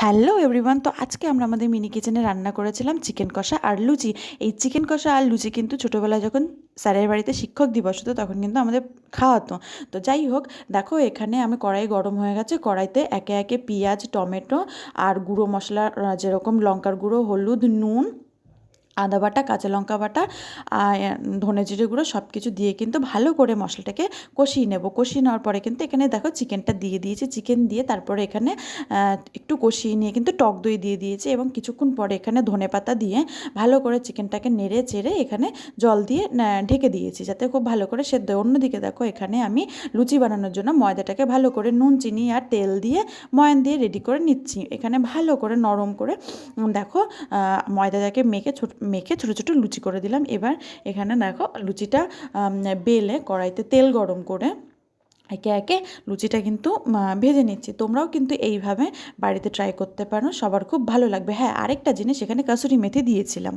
Hello everyone, তো আজকে আমরা আমাদের মিনি কিচেনে রান্না করেছিলাম চিকেন কষা আর লুচি। এই চিকেন কষা আর লুচি কিন্তু ছোটোবেলায় যখন স্যারের বাড়িতে শিক্ষক দিবস হতো তখন কিন্তু আমাদের খাওয়াতো। তো যাই হোক, দেখো এখানে আমি কড়াই গরম হয়ে গেছে, কড়াইতে একে একে পেঁয়াজ, টমেটো আর গুঁড়ো মশলা, যেরকম লঙ্কার গুঁড়ো, হলুদ, নুন, আদা বাটা, কাঁচা লঙ্কা বাটা, আর ধনে জিরে গুঁড়ো সব কিছু দিয়ে কিন্তু ভালো করে মশলাটাকে কষিয়ে নেব। কষিয়ে নেওয়ার পরে কিন্তু এখানে দেখো চিকেনটা দিয়ে দিয়েছি। চিকেন দিয়ে তারপরে এখানে একটু কষিয়ে নিয়ে কিন্তু টক দই দিয়ে দিয়েছি এবং কিছুক্ষণ পরে এখানে ধনেপাতা দিয়ে ভালো করে চিকেনটাকে নেড়ে চেড়ে এখানে জল দিয়ে ঢেকে দিয়েছি যাতে খুব ভালো করে সেদ্ধ হয়। অন্যদিকে দেখো এখানে আমি লুচি বানানোর জন্য ময়দাটাকে ভালো করে নুন, চিনি আর তেল দিয়ে ময়ান দিয়ে রেডি করে নিচ্ছি। এখানে ভালো করে নরম করে দেখো ময়দাটাকে মেখে ছোটো ছোটো লুচি করে দিলাম। এবার এখানে দেখো লুচিটা বেলে কড়াইতে তেল গরম করে একে একে লুচিটা কিন্তু ভেজে নিচ্ছি। তোমরাও কিন্তু এইভাবে বাড়িতে ট্রাই করতে পারো, সবার খুব ভালো লাগবে। হ্যাঁ, আরেকটা জিনিস এখানে কাসুরি মেথি দিয়েছিলাম।